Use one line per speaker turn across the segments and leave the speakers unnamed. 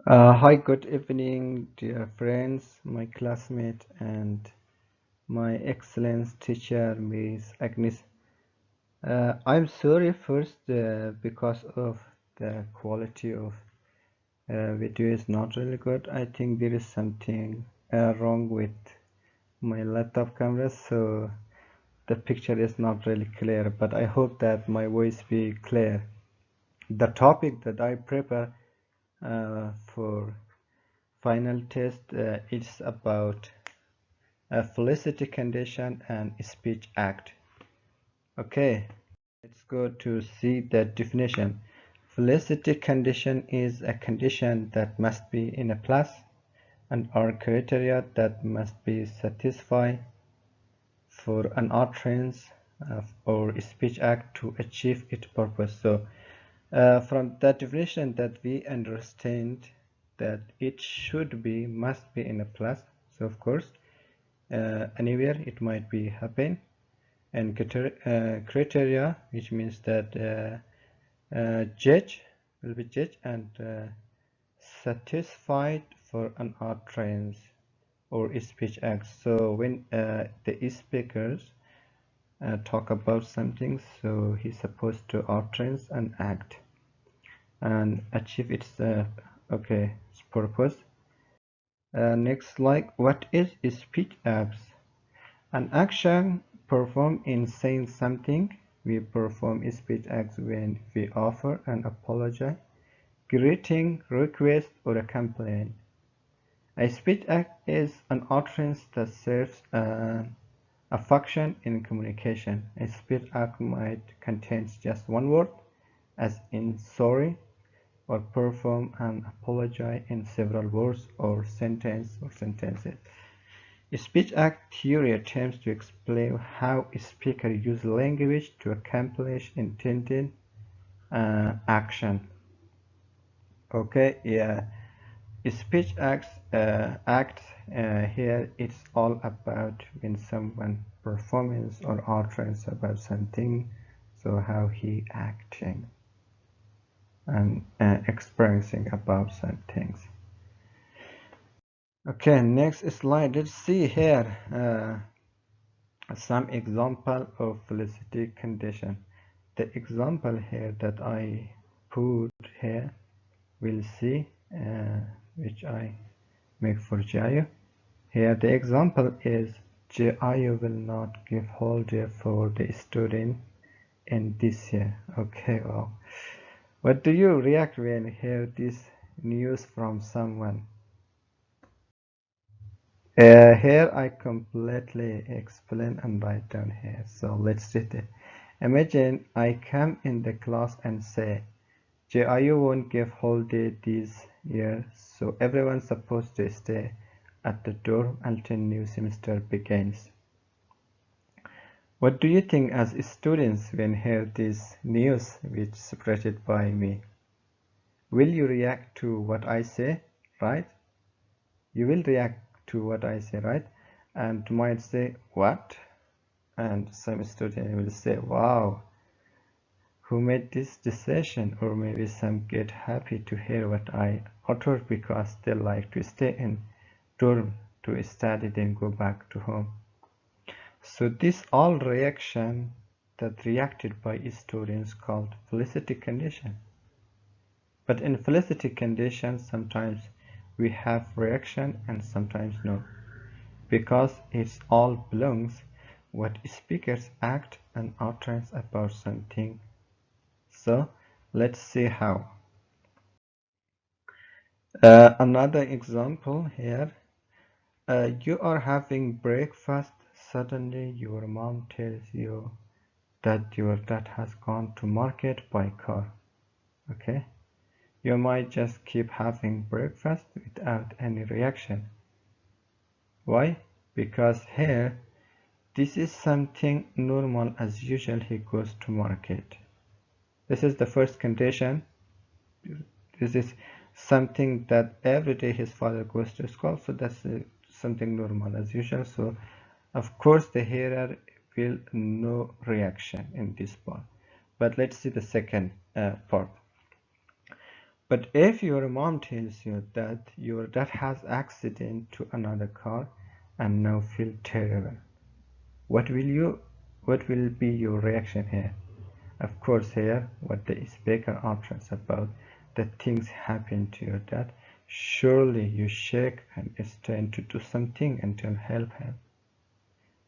Hi, good evening, dear friends, my classmate, and my excellent teacher, Miss Agnes. I'm sorry first because of the quality of video is not really good. I think there is something wrong with my laptop camera, so the picture is not really clear. But I hope that my voice be clear. The topic that I prepare for final test is about a felicity condition and speech act. Okay, let's go to see the definition. Felicity condition is a condition that must be in a plus and are criteria that must be satisfied for an utterance or speech act to achieve its purpose. So from that definition that we understand that it should be must be in a plus. So of course anywhere it might be happen, and criteria, which means that judge will be judged and satisfied for an utterance or speech act. So when the speakers talk about something, so he's supposed to utterance and act and achieve its okay purpose. Next, like what is speech acts? An action performed in saying something. We perform speech acts when we offer an apology, greeting, request, or a complaint. A speech act is an utterance that serves a function in communication. A speech act might contain just one word, as in sorry, or perform an apology in several words or sentences. Speech act theory attempts to explain how speakers use language to accomplish intended action. Okay, yeah. Speech acts here it's all about when someone performs or utterance about something, so how he acting and experiencing about some things. Okay, next slide. Let's see here some example of felicity condition. The example here that I put here, we'll see, which I make for Jayu. Here the example is Jayu will not give holiday for the student in this year. Okay, well, what do you react when you hear this news from someone? Here I completely explain and write down here. So let's read it. Imagine I come in the class and say, JIU won't give holiday this year, so everyone's supposed to stay at the dorm until new semester begins. What do you think as students when you hear this news which spread by me? Will you react to what I say, right? You will react to what I say, right? And might say, what? And some student will say, wow, who made this decision? Or maybe some get happy to hear what I utter because they like to stay in dorm to study then go back to home. So this all reaction that reacted by students called felicity condition. But in felicity conditions sometimes we have reaction and sometimes no, because it all belongs what speakers act and utterance about something. So let's see how. Another example here. You are having breakfast. Suddenly your mom tells you that your dad has gone to market by car. Okay? You might just keep having breakfast without any reaction. Why? Because here, this is something normal as usual he goes to market. This is the first condition. This is something that every day his father goes to school, so that's something normal as usual. So of course the hearer will no reaction in this part. But let's see the second part. But if your mom tells you that your dad has accident to another car and now feel terrible, what will you what will be your reaction here? Of course, here what the speaker utters about the things happen to your dad, surely you shake and stand to do something until help him.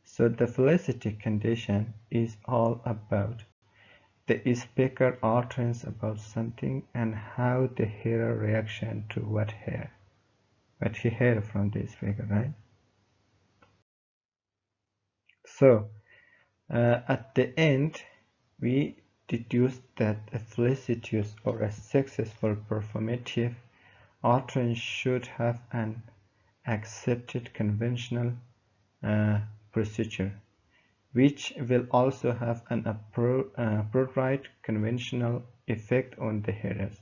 So the felicity condition is all about the speaker utterance about something and how the hearer reaction to what he heard from the speaker, right? So at the end, we deduce that a felicitous or a successful performative utterance should have an accepted conventional uh, procedure, which will also have an appropriate conventional effect on the hearers.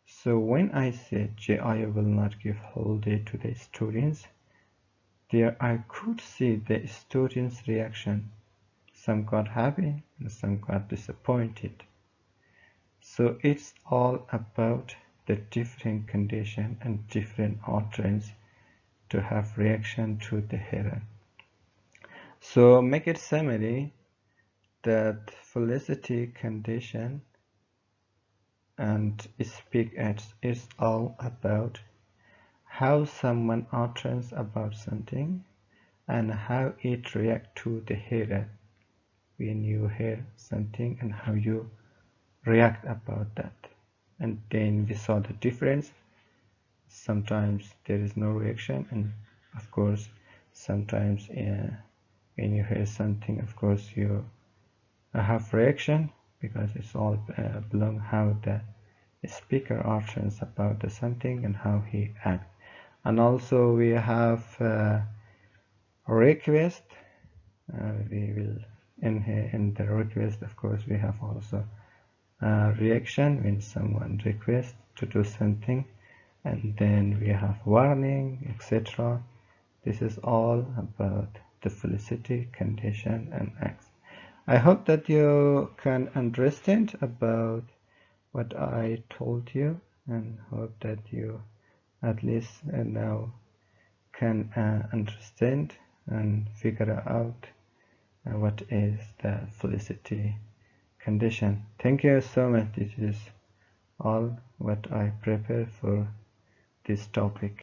So when I said JI will not give holiday to the students, there I could see the students' reaction. Some got happy and some got disappointed. So it's all about the different condition and different utterance to have reaction to the hearer. So make it summary that felicity condition and speak as is all about how someone utters about something and how it reacts to the hearer when you hear something and how you react about that. And then we saw the difference. Sometimes there is no reaction, and of course sometimes when you hear something, of course you have reaction, because it's all belong how the speaker utters about the something and how he acts. And also we have request. We will in the request, of course, we have also reaction when someone requests to do something, and then we have warning, etc. This is all about the felicity condition and acts. I hope that you can understand about what I told you, and hope that you at least now can understand and figure out what is the felicity condition. Thank you so much. This is all what I prepared for this topic.